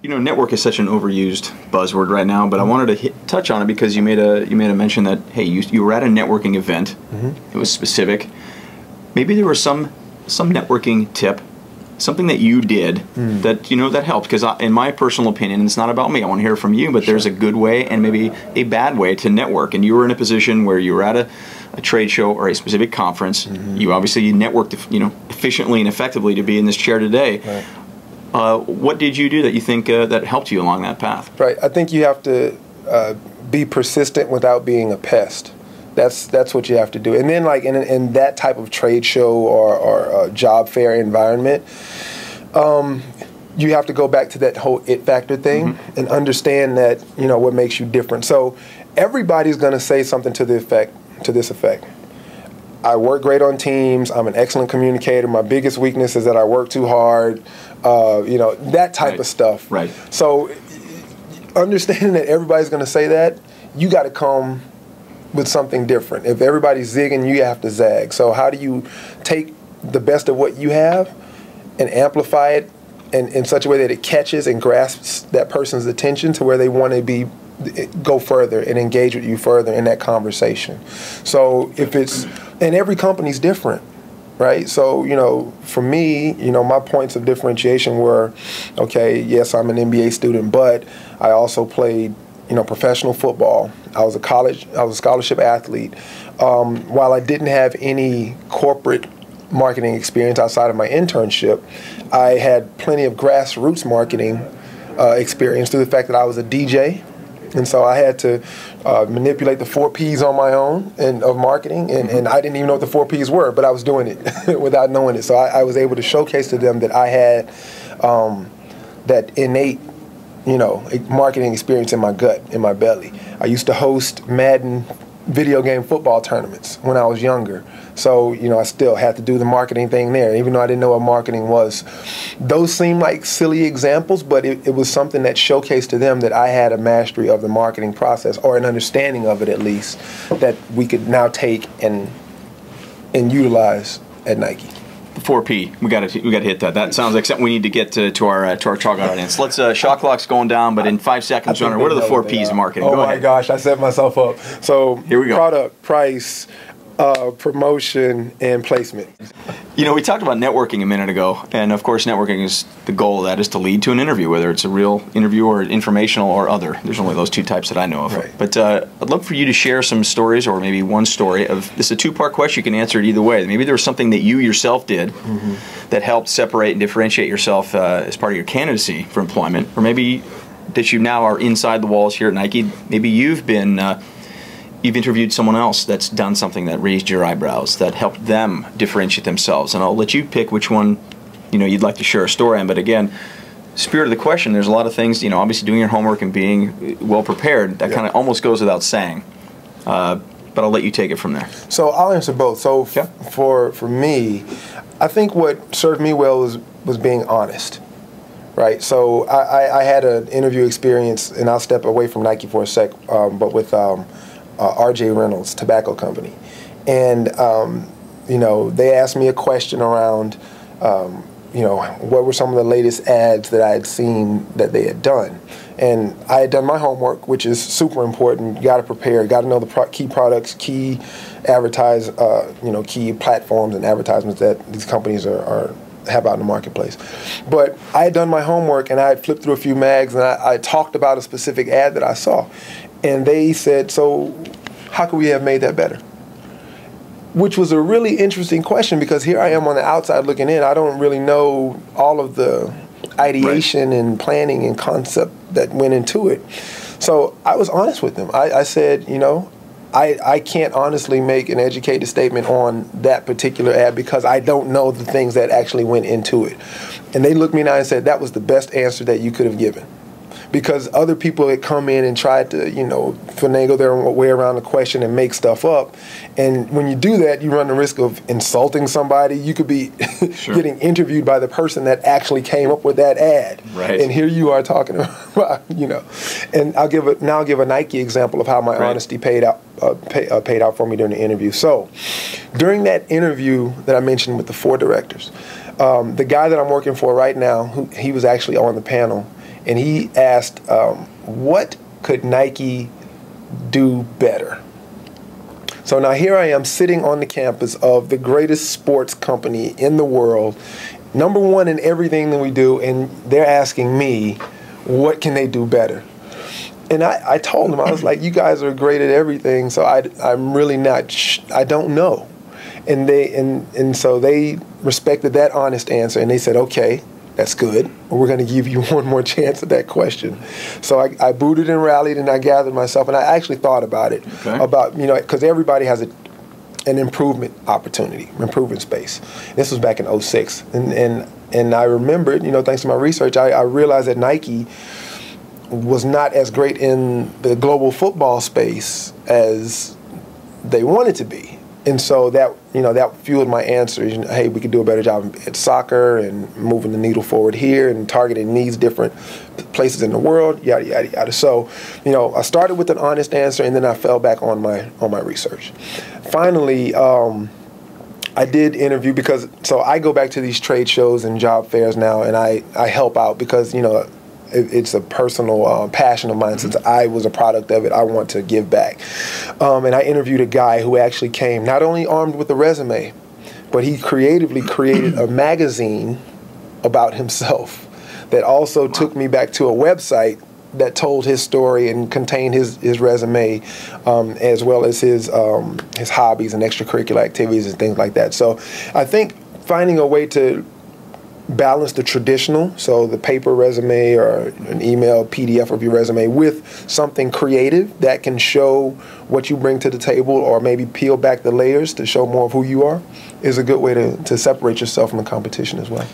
You know, network is such an overused buzzword right now, but I wanted to touch on it because you made a mention that, hey, you were at a networking event. It was specific. Maybe there was some networking tip, something that you did that that helped. Because in my personal opinion, it's not about me. I want to hear from you, but there's a good way and maybe a bad way to network. And you were in a position where you were at a trade show or a specific conference. You obviously networked, efficiently and effectively to be in this chair today. Right. What did you do that you think that helped you along that path? Right. I think you have to be persistent without being a pest. That's what you have to do. And then, like in that type of trade show or job fair environment, you have to go back to that whole it factor thing and understand that what makes you different. So everybody's going to say something to this effect. I work great on teams. I'm an excellent communicator. My biggest weakness is that I work too hard. That type of stuff. Right. So understanding that everybody's going to say that, you got to come with something different. If everybody's zigging, you have to zag. So how do you take the best of what you have and amplify it in such a way that it catches and grasps that person's attention to where they want to go further and engage with you further in that conversation. So and every company's different, right? So, for me, my points of differentiation were, okay, yes, I'm an MBA student, but I also played, professional football. I was a scholarship athlete. While I didn't have any corporate marketing experience outside of my internship, I had plenty of grassroots marketing experience through the fact that I was a DJ. And so I had to manipulate the 4 Ps on my own of marketing, and I didn't even know what the 4 Ps were, but I was doing it without knowing it. So I was able to showcase to them that I had that innate, marketing experience in my gut, in my belly. I used to host Madden video game football tournaments when I was younger. So, I still had to do the marketing thing there, even though I didn't know what marketing was. Those seem like silly examples, but it was something that showcased to them that I had a mastery of the marketing process, or an understanding of it at least, that we could now take and utilize at Nike. The 4P, we got to hit that. That sounds like something we need to get to our target audience. Let's shot clock's going down, but in 5 seconds, Runner, what are the 4 Ps in marketing? Oh go my ahead. gosh, I set myself up. So here we go. Product, price, promotion, and placement. We talked about networking a minute ago, and of course networking is the goal of that is to lead to an interview, whether it's a real interview or informational or other. There's only those 2 types that I know of. Right. But I'd love for you to share some stories, or maybe one story of this is a 2-part question. You can answer it either way. Maybe there was something that you yourself did that helped separate and differentiate yourself as part of your candidacy for employment, or maybe that you now are inside the walls here at Nike. Maybe you've interviewed someone else that's done something that raised your eyebrows, that helped them differentiate themselves. And I'll let you pick which one you'd like to share a story on. But again, spirit of the question, there's a lot of things, obviously doing your homework and being well prepared, that kind of almost goes without saying. But I'll let you take it from there. So I'll answer both. So for me, I think what served me well was being honest. Right, so I had an interview experience, and I'll step away from Nike for a sec, but with R.J. Reynolds Tobacco Company, and they asked me a question around, what were some of the latest ads that I had seen that they had done, and I had done my homework, which is super important. You got to prepare, got to know the key products, key key platforms and advertisements that these companies have out in the marketplace. But I had done my homework, and I had flipped through a few mags, and I talked about a specific ad that I saw. And they said, so how could we have made that better? Which was a really interesting question, because here I am on the outside looking in. I don't really know all of the ideation and planning and concept that went into it. So I was honest with them. I said, I can't honestly make an educated statement on that particular ad because I don't know the things that actually went into it. And they looked me in the eye and said, that was the best answer that you could have given. Because other people had come in and tried to, finagle their way around the question and make stuff up. And when you do that, you run the risk of insulting somebody. You could be getting interviewed by the person that actually came up with that ad. Right. And here you are talking about, And I'll give a Nike example of how my honesty paid out for me during the interview. So during that interview that I mentioned with the 4 directors, the guy that I'm working for right now, he was actually on the panel. and he asked, what could Nike do better? So now here I am sitting on the campus of the greatest sports company in the world, #1 in everything that we do, and they're asking me, what can they do better? And I told them, I was like, you guys are great at everything, so I'm really not, I don't know. And so they respected that honest answer, and they said, okay, that's good. We're going to give you one more chance at that question. So I booted and rallied, and I gathered myself, and I actually thought about it, about, because everybody has an improvement opportunity, improvement space. This was back in '06, and I remembered, thanks to my research, I realized that Nike was not as great in the global football space as they wanted to be. And so that fueled my answers. Hey, we could do a better job at soccer and moving the needle forward here and targeting these different places in the world, yada, yada, yada. So, I started with an honest answer, and then I fell back on my research. Finally, I did interview so I go back to these trade shows and job fairs now, and I help out because, it's a personal passion of mine. Since I was a product of it, I want to give back. And I interviewed a guy who actually came not only armed with a resume, but he creatively created a magazine about himself that also took me back to a website that told his story and contained his resume, as well as his hobbies and extracurricular activities and things like that. So I think finding a way to balance the traditional, so the paper resume or an email PDF of your resume, with something creative that can show what you bring to the table, or maybe peel back the layers to show more of who you are, is a good way to separate yourself from the competition as well.